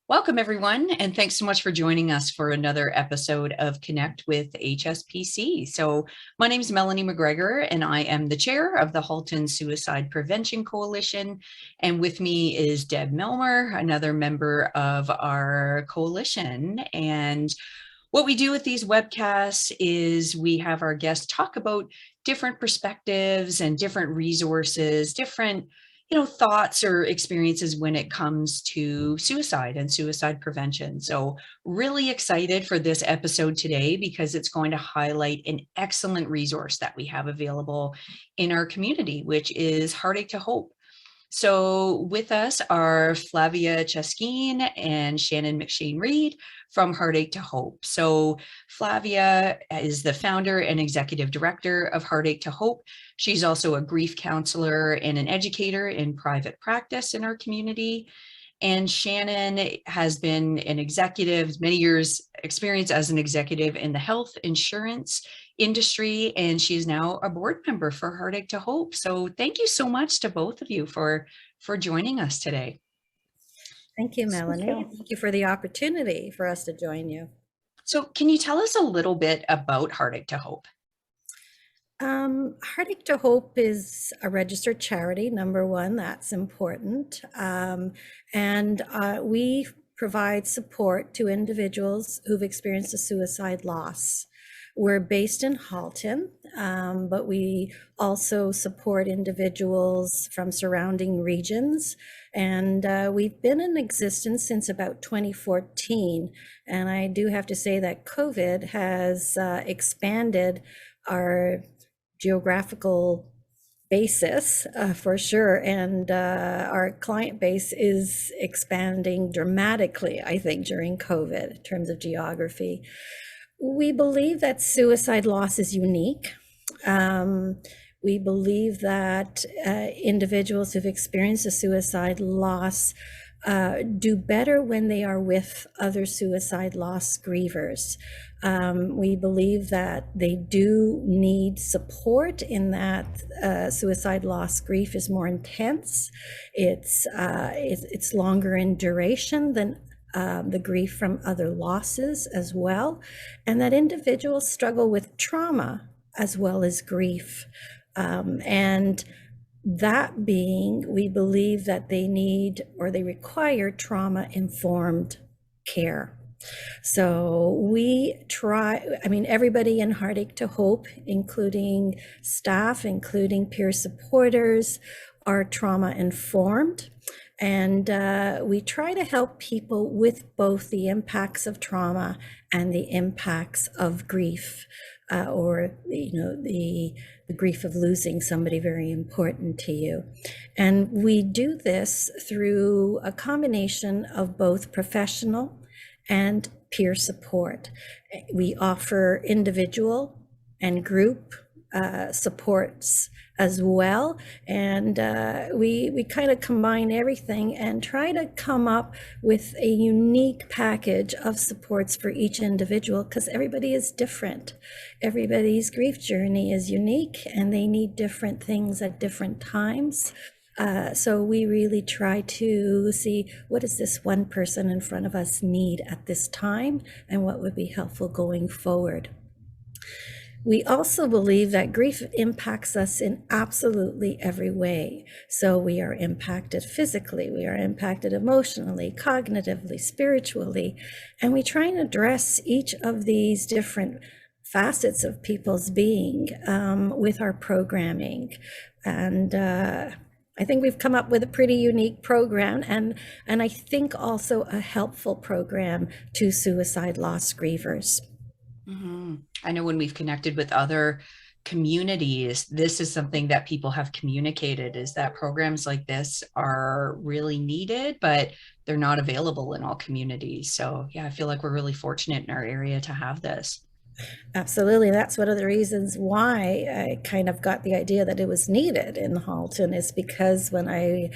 Welcome, everyone, and thanks so much for joining us for another episode of Connect with HSPC. So my name is Melanie McGregor, and I am the chair of the Halton Suicide Prevention Coalition. And with me is Deb Melmer, another member of our coalition. And what we do with these webcasts is we have our guests talk about different perspectives and different resources, different thoughts or experiences when it comes to suicide and suicide prevention. So really excited for this episode today because it's going to highlight an excellent resource that we have available in our community, which is Heartache2Hope. So with us are Flavia Ceschin and Shannon McShane-Reed from Heartache2Hope. So Flavia is the founder and executive director of Heartache2Hope. She's also a grief counselor and an educator in private practice in our community. And Shannon has been an executive, many years experience as an executive in the health insurance industry, and she's now a board member for Heartache2Hope. So thank you so much to both of you for joining us today. Thank you, Melanie. Thank you for the opportunity for us to join you. So can you tell us a little bit about Heartache2Hope? Heartache2Hope is a registered charity, number one, that's important. And we provide support to individuals who've experienced a suicide loss. We're based in Halton, but we also support individuals from surrounding regions. And we've been in existence since about 2014. And I do have to say that COVID has expanded our geographical basis for sure, and our client base is expanding dramatically, I think, during COVID in terms of geography. We believe that suicide loss is unique. We believe that individuals who've experienced a suicide loss do better when they are with other suicide loss grievers. We believe that they do need support in that suicide loss grief is more intense. It's longer in duration than the grief from other losses as well, and that individuals struggle with trauma as well as grief. And that being, we believe that they need or they require trauma-informed care. So we try, everybody in Heartache2Hope, including staff, including peer supporters, are trauma-informed. And we try to help people with both the impacts of trauma and the impacts of grief, or the grief of losing somebody very important to you. And we do this through a combination of both professional and peer support. We offer individual and group supports as well, and we kind of combine everything and try to come up with a unique package of supports for each individual, because everybody is different. Everybody's grief journey is unique and they need different things at different times. So we really try to see, what does this one person in front of us need at this time, and what would be helpful going forward. We also believe that grief impacts us in absolutely every way. So we are impacted physically, we are impacted emotionally, cognitively, spiritually, and we try and address each of these different facets of people's being with our programming. And I think we've come up with a pretty unique program, and I think also a helpful program to suicide loss grievers. Mm-hmm. I know when we've connected with other communities, this is something that people have communicated, is that programs like this are really needed, but they're not available in all communities. So yeah, I feel like we're really fortunate in our area to have this. Absolutely. That's one of the reasons why I kind of got the idea that it was needed in Halton, is because when I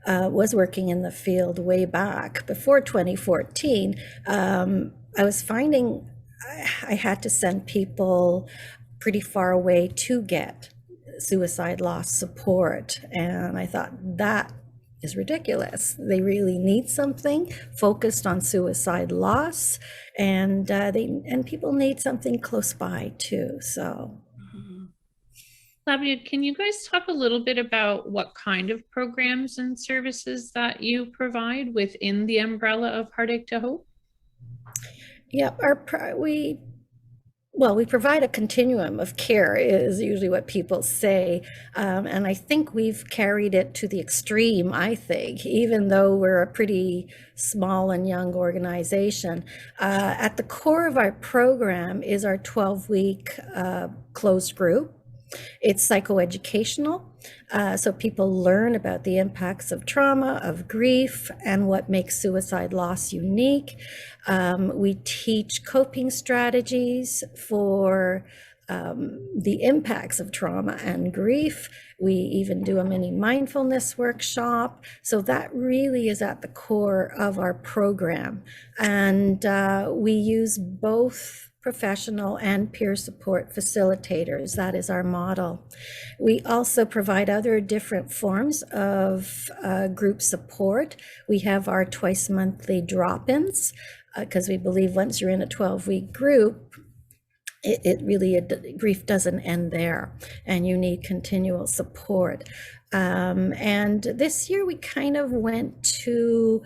was working in the field way back before 2014, I was finding I had to send people pretty far away to get suicide loss support. And I thought that is ridiculous. They really need something focused on suicide loss, and people need something close by too. So. Flavia, can you guys talk a little bit about what kind of programs and services that you provide within the umbrella of Heartache2Hope? Yeah, we provide a continuum of care, is usually what people say. And I think we've carried it to the extreme, I think, even though we're a pretty small and young organization. At the core of our program is our 12-week closed group. It's psychoeducational, so people learn about the impacts of trauma, of grief, and what makes suicide loss unique. We teach coping strategies for the impacts of trauma and grief. We even do a mini mindfulness workshop. So that really is at the core of our program. And we use both professional and peer support facilitators. That is our model. We also provide other different forms of group support. We have our twice monthly drop-ins, because we believe once you're in a 12-week group, grief doesn't end there, and you need continual support. And this year we kind of went to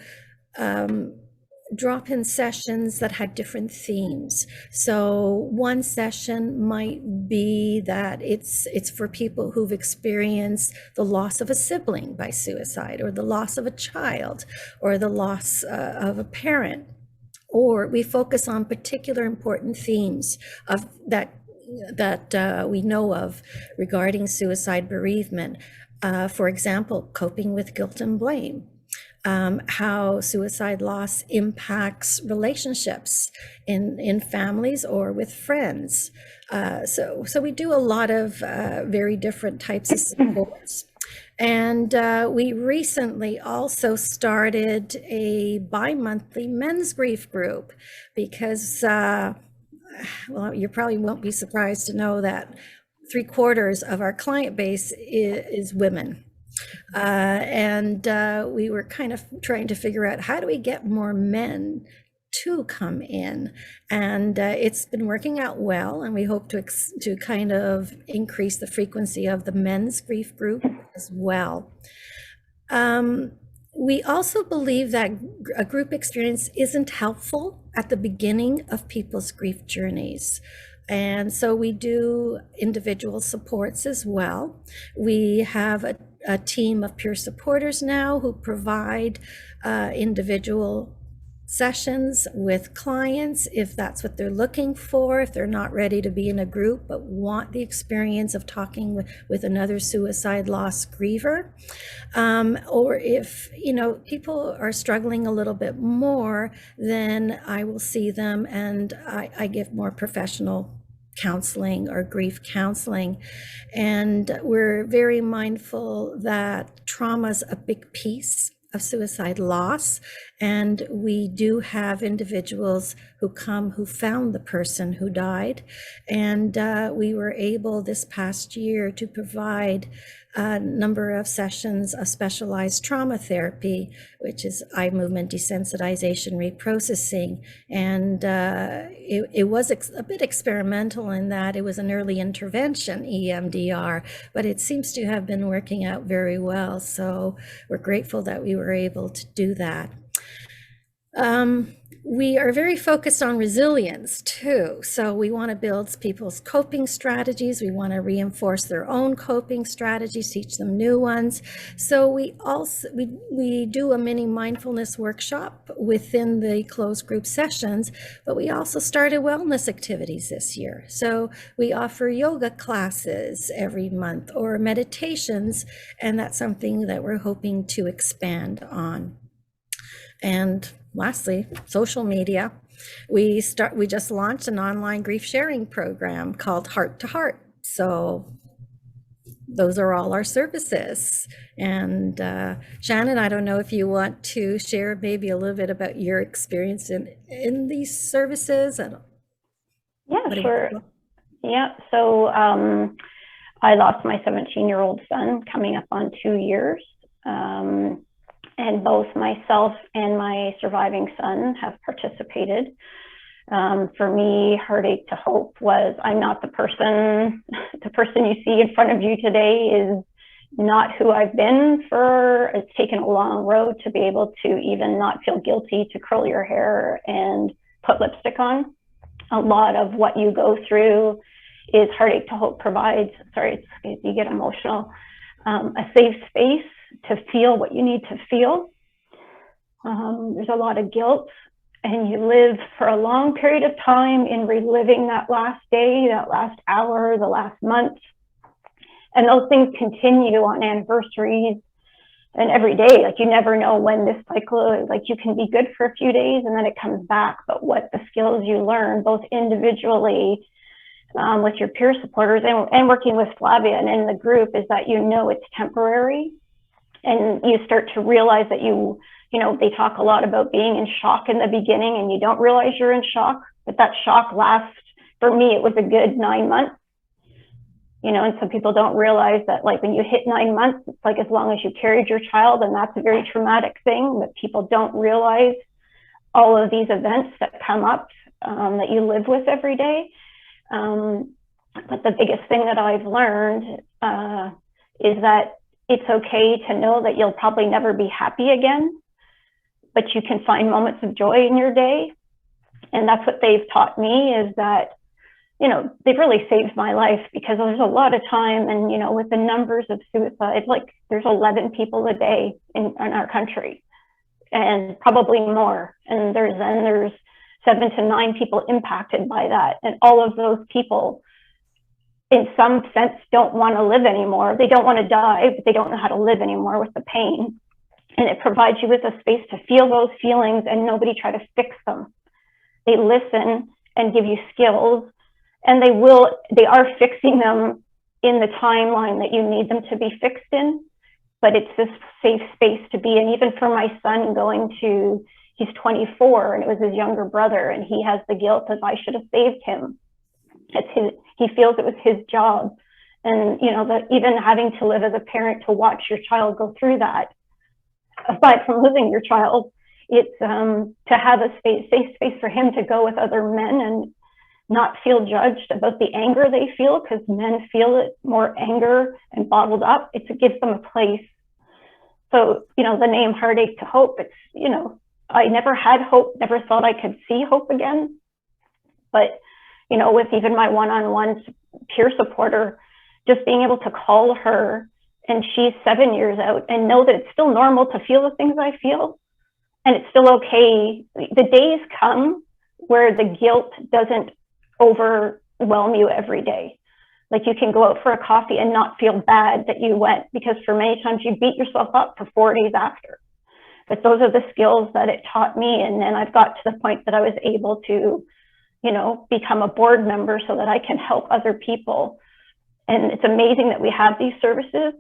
drop-in sessions that had different themes. So one session might be that it's for people who've experienced the loss of a sibling by suicide, or the loss of a child, or the loss of a parent. Or we focus on particular important themes of that we know of regarding suicide bereavement. For example, coping with guilt and blame. How suicide loss impacts relationships in families or with friends. So we do a lot of very different types of supports. And we recently also started a bi-monthly men's grief group because, well, you probably won't be surprised to know that 3/4 of our client base is women. And we were kind of trying to figure out, how do we get more men to come in? And it's been working out well, and we hope to kind of increase the frequency of the men's grief group as well. We also believe that a group experience isn't helpful at the beginning of people's grief journeys. And so we do individual supports as well. We have a team of peer supporters now who provide individual sessions with clients if that's what they're looking for, if they're not ready to be in a group but want the experience of talking with another suicide loss griever. Or if, people are struggling a little bit more, then I will see them and I give more professional counseling or grief counseling. And we're very mindful that trauma's a big piece of suicide loss. And we do have individuals who come who found the person who died. And we were able this past year to provide a number of sessions of specialized trauma therapy, which is eye movement desensitization reprocessing. And it was a bit experimental in that it was an early intervention, EMDR, but it seems to have been working out very well. So we're grateful that we were able to do that. We are very focused on resilience too. So we want to build people's coping strategies. We want to reinforce their own coping strategies, teach them new ones. So we do a mini mindfulness workshop within the closed group sessions, but we also started wellness activities this year. So we offer yoga classes every month or meditations, and that's something that we're hoping to expand on. And lastly, social media. We just launched an online grief sharing program called Heart2Heart. So those are all our services. And Shannon, I don't know if you want to share maybe a little bit about your experience in these services. Yeah, sure. Yeah, so I lost my 17-year-old son coming up on 2 years. and both myself and my surviving son have participated. For me, Heartache2Hope was, I'm not the person you see in front of you today is not who I've been for. It's taken a long road to be able to even not feel guilty to curl your hair and put lipstick on. A lot of what you go through is Heartache2Hope provides, sorry, you get emotional, a safe space to feel what you need to feel. There's a lot of guilt, and you live for a long period of time in reliving that last day, that last hour, the last month. And those things continue on anniversaries and every day. Like, you never know when this cycle, like, you can be good for a few days and then it comes back. But what the skills you learn, both individually with your peer supporters and working with Flavia and in the group, is that you know it's temporary. And you start to realize that you know, they talk a lot about being in shock in the beginning and you don't realize you're in shock, but that shock lasts, for me, it was a good 9 months. You know, and some people don't realize that, like, when you hit 9 months, it's like as long as you carried your child, and that's a very traumatic thing, but people don't realize all of these events that come up that you live with every day. But the biggest thing that I've learned is that it's okay to know that you'll probably never be happy again, but you can find moments of joy in your day. And that's what they've taught me, is that, you know, they've really saved my life, because there's a lot of time, and, you know, with the numbers of suicide, like, there's 11 people a day in our country, and probably more. And there's 7 to 9 people impacted by that. And all of those people, in some sense, don't want to live anymore. They don't want to die, but they don't know how to live anymore with the pain. And it provides you with a space to feel those feelings and nobody try to fix them. They listen and give you skills, and they are fixing them in the timeline that you need them to be fixed in. But it's this safe space to be in. Even for my son he's 24, and it was his younger brother, and he has the guilt of, I should have saved him. He feels it was his job. And, you know, that even having to live as a parent to watch your child go through that, aside from losing your child, it's to have a safe space for him to go with other men and not feel judged about the anger they feel, because men feel it more anger and bottled up. It gives them a place. So, you know, the name Heartache2Hope, it's, you know, I never had hope, never thought I could see hope again. But, you know, with even my one-on-one peer supporter, just being able to call her, and she's 7 years out, and know that it's still normal to feel the things I feel, and it's still okay. The days come where the guilt doesn't overwhelm you every day. Like, you can go out for a coffee and not feel bad that you went, because for many times you beat yourself up for 4 days after. But those are the skills that it taught me. And then I've got to the point that I was able to, you know, become a board member so that I can help other people. And it's amazing that we have these services,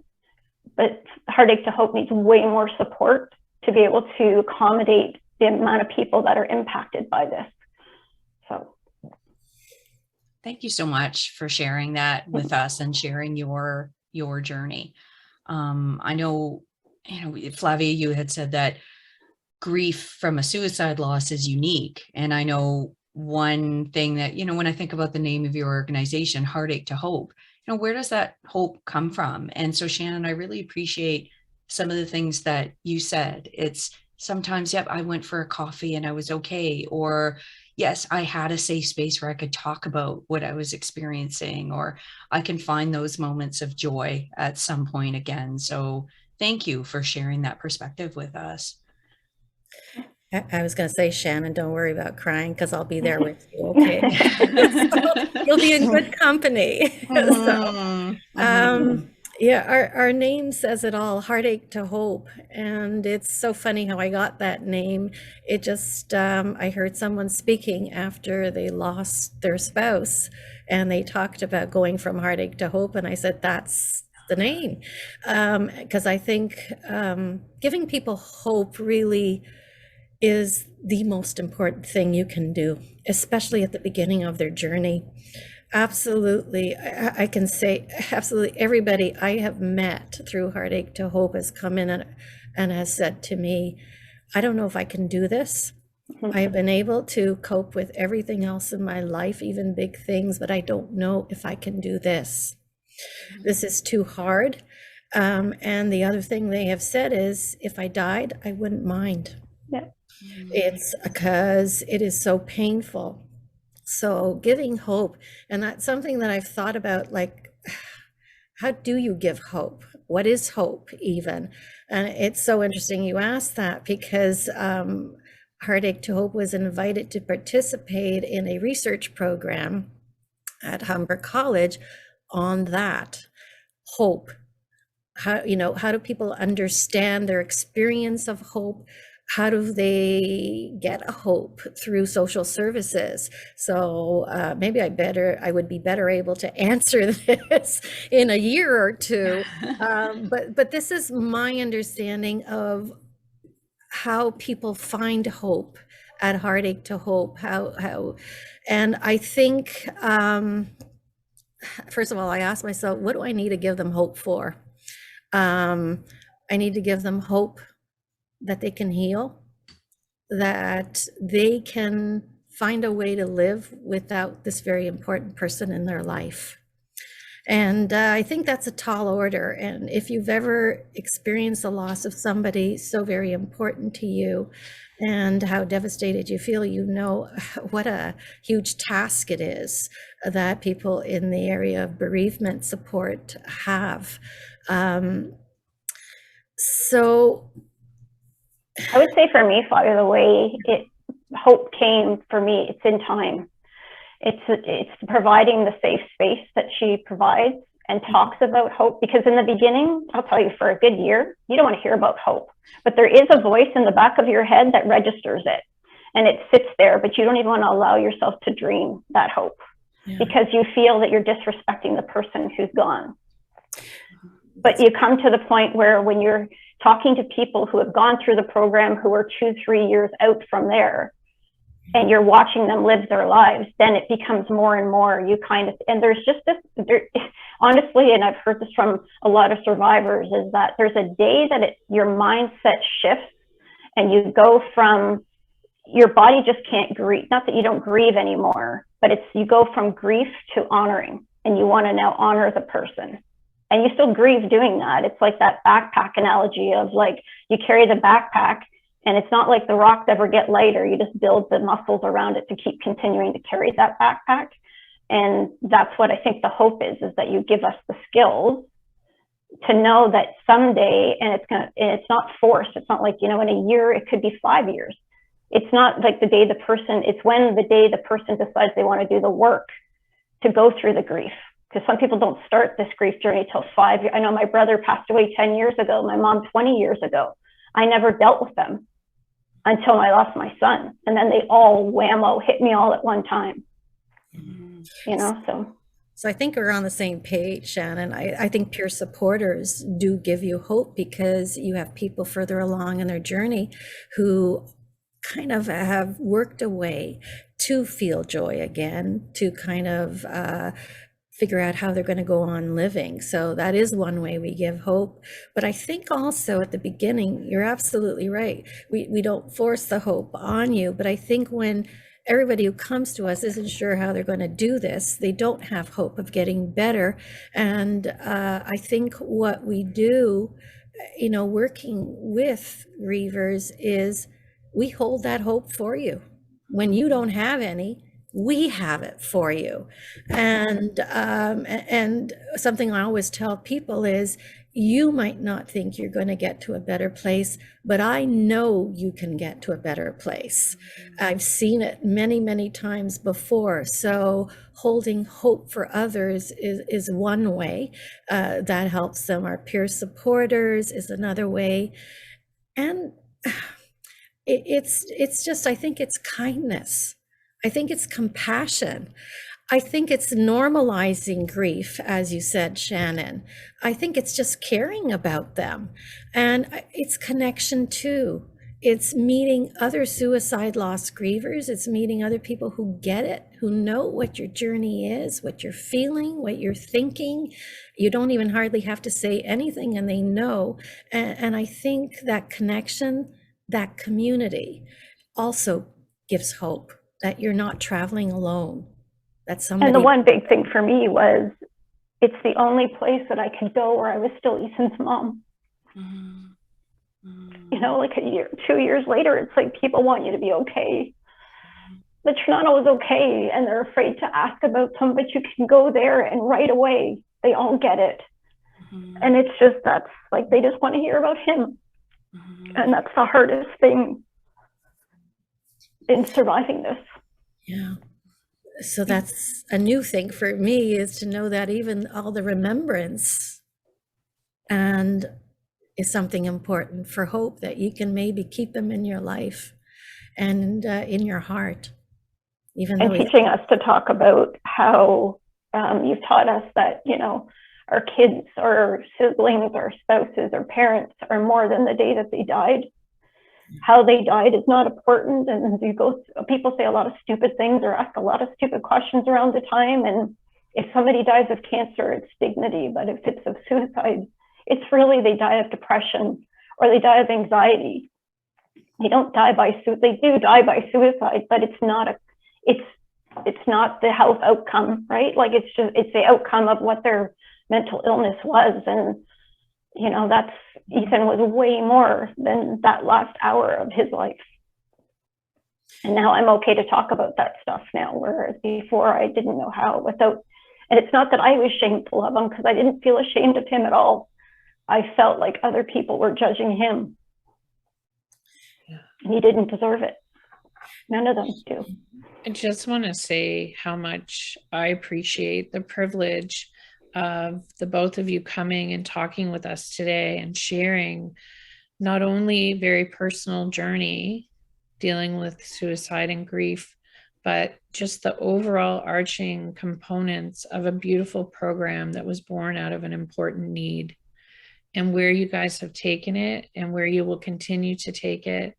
but Heartache2Hope needs way more support to be able to accommodate the amount of people that are impacted by this. So. Thank you so much for sharing that with us and sharing your journey. I know, you know, Flavia, you had said that grief from a suicide loss is unique. And I know one thing that, you know, when I think about the name of your organization, Heartache2Hope, you know, where does that hope come from? And so, Shannon, I really appreciate some of the things that you said. It's sometimes, yep, I went for a coffee and I was okay. Or yes, I had a safe space where I could talk about what I was experiencing, or I can find those moments of joy at some point again. So thank you for sharing that perspective with us. I was going to say, Shannon, don't worry about crying, because I'll be there with you. Okay. So you'll be in good company. Yeah, our name says it all, Heartache2Hope. And it's so funny how I got that name. It just, I heard someone speaking after they lost their spouse, and they talked about going from heartache to hope. And I said, that's the name. Because I think giving people hope really is the most important thing you can do, especially at the beginning of their journey. Absolutely. I can say absolutely everybody I have met through Heartache to Hope has come in and has said to me, I don't know if I can do this. I have been able to cope with everything else in my life, even big things, but I don't know if I can do this. This is too hard. And the other thing they have said is, if I died, I wouldn't mind. Yeah. It's because it is so painful. So giving hope, and that's something that I've thought about, like, how do you give hope? What is hope even? And it's so interesting you asked that, because Heartache to Hope was invited to participate in a research program at Humber College on that hope. How do people understand their experience of hope? How do they get a hope through social services? So maybe I would be better able to answer this in a year or two. But this is my understanding of how people find hope at Heartache to Hope. And I think, first of all, I asked myself, what do I need to give them hope for? I need to give them hope that they can heal, that they can find a way to live without this very important person in their life. And I think that's a tall order. And if you've ever experienced the loss of somebody so very important to you and how devastated you feel, you know what a huge task it is that people in the area of bereavement support have. So I would say for me, Flavia, the way hope came for me, it's in time. It's providing the safe space that she provides and talks about hope, because in the beginning, I'll tell you, for a good year, you don't want to hear about hope, but there is a voice in the back of your head that registers it, and it sits there, but you don't even want to allow yourself to dream that hope, because you feel that you're disrespecting the person who's gone. But you come to the point where when you're talking to people who have gone through the program, who are 2-3 years out from there, and you're watching them live their lives, then it becomes more and more, and there's just this, honestly, and I've heard this from a lot of survivors, is that there's a day that your mindset shifts and you go from, your body just can't grieve, not that you don't grieve anymore, but you go from grief to honoring, and you want to now honor the person. And you still grieve doing that. It's like that backpack analogy of, like, you carry the backpack, and it's not like the rocks ever get lighter. You just build the muscles around it to keep continuing to carry that backpack. And that's what I think the hope is that you give us the skills to know that someday, and it's not forced. It's not like, in a year, it could be 5 years. It's not like it's when the day the person decides they want to do the work to go through the grief. Because some people don't start this grief journey till 5 years. I know my brother passed away 10 years ago, my mom 20 years ago. I never dealt with them until I lost my son. And then they all whammo hit me all at one time. So I think we're on the same page, Shannon. I think peer supporters do give you hope, because you have people further along in their journey who kind of have worked a way to feel joy again, to kind of figure out how they're going to go on living. So that is one way we give hope. But I think also at the beginning, you're absolutely right. We don't force the hope on you, but I think when everybody who comes to us isn't sure how they're going to do this, they don't have hope of getting better. And I think what we do, working with grievers, is we hold that hope for you. When you don't have any, we have it for you. And something I always tell people is, you might not think you're going to get to a better place, but I know you can get to a better place. I've seen it many, many times before. So holding hope for others is one way that helps them. Our peer supporters is another way. And it's just, I think it's kindness. I think it's compassion. I think it's normalizing grief, as you said, Shannon. I think it's just caring about them. And it's connection too. it's meeting other suicide loss grievers. It's meeting other people who get it, who know what your journey is, what you're feeling, what you're thinking. You don't even hardly have to say anything and they know. And I think that connection, that community also gives hope that you're not traveling alone, that somebody. And the one big thing for me was, it's the only place that I could go where I was still Ethan's mom. You know, like a year, 2 years later, it's like people want you to be okay, but you're not always okay, and they're afraid to ask about them, but you can go there and right away, they all get it. And it's just, that's like, they just want to hear about him. And that's the hardest thing in surviving this. Yeah. So that's a new thing for me, is to know that even all the remembrance and is something important for Hope, that you can maybe keep them in your life and in your heart. Even and teaching us to talk about how you've taught us that, you know, our kids or siblings or spouses or parents are more than the day that they died. How they died is not important, and people say a lot of stupid things or ask a lot of stupid questions around the time, and if somebody dies of cancer, it's dignity, but if it's of suicide, it's really they die of depression or they die of anxiety. They don't die by suicide. They do die by suicide, but it's not the health outcome, right? Like it's the outcome of what their mental illness was. And, you know, Ethan was way more than that last hour of his life. And now I'm okay to talk about that stuff now, whereas before I didn't know how and it's not that I was shameful of him, because I didn't feel ashamed of him at all. I felt like other people were judging him. And he didn't deserve it. None of them do. I just want to say how much I appreciate the privilege of the both of you coming and talking with us today and sharing not only very personal journey dealing with suicide and grief, but just the overall arching components of a beautiful program that was born out of an important need. And where you guys have taken it and where you will continue to take it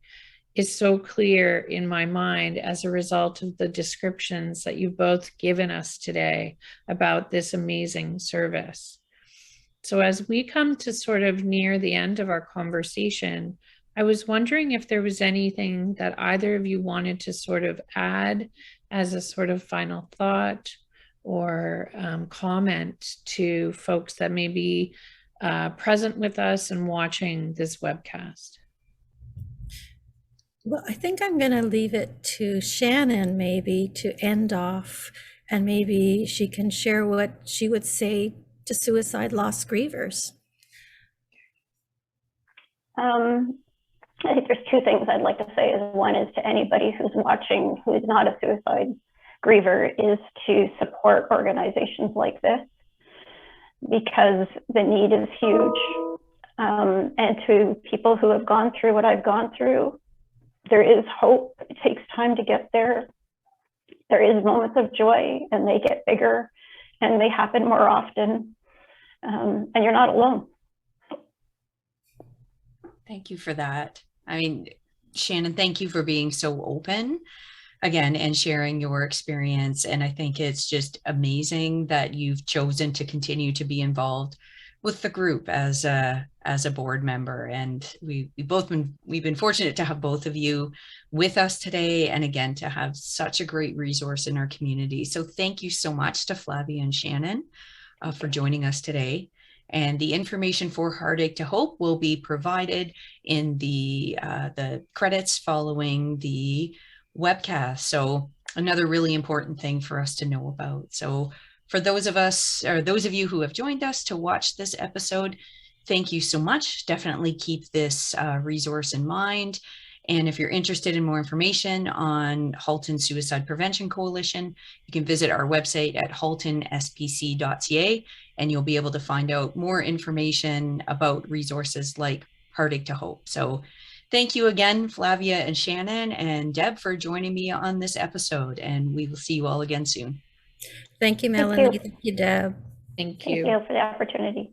is so clear in my mind as a result of the descriptions that you've both given us today about this amazing service. So as we come to sort of near the end of our conversation, I was wondering if there was anything that either of you wanted to sort of add as a sort of final thought or comment to folks that may be present with us and watching this webcast. Well, I think I'm going to leave it to Shannon maybe to end off, and maybe she can share what she would say to suicide loss grievers. I think there's two things I'd like to say. One is to anybody who's watching who is not a suicide griever, is to support organizations like this, because the need is huge. And to people who have gone through what I've gone through, there is hope. It takes time to get there. There is moments of joy, and they get bigger and they happen more often. And you're not alone. Thank you for that. I mean, Shannon, thank you for being so open again and sharing your experience. And I think it's just amazing that you've chosen to continue to be involved with the group as a board member. And we've been fortunate to have both of you with us today, and again to have such a great resource in our community. So thank you so much to Flavia and Shannon for joining us today. And the information for Heartache2Hope will be provided in the credits following the webcast. So another really important thing for us to know about. So for those of you who have joined us to watch this episode, thank you so much. Definitely keep this resource in mind. And if you're interested in more information on Halton Suicide Prevention Coalition, you can visit our website at haltonspc.ca, and you'll be able to find out more information about resources like Heartache2Hope. So thank you again, Flavia and Shannon and Deb, for joining me on this episode, and we will see you all again soon. Thank you, Melanie. Thank you, Deb. Thank you. Thank you for the opportunity.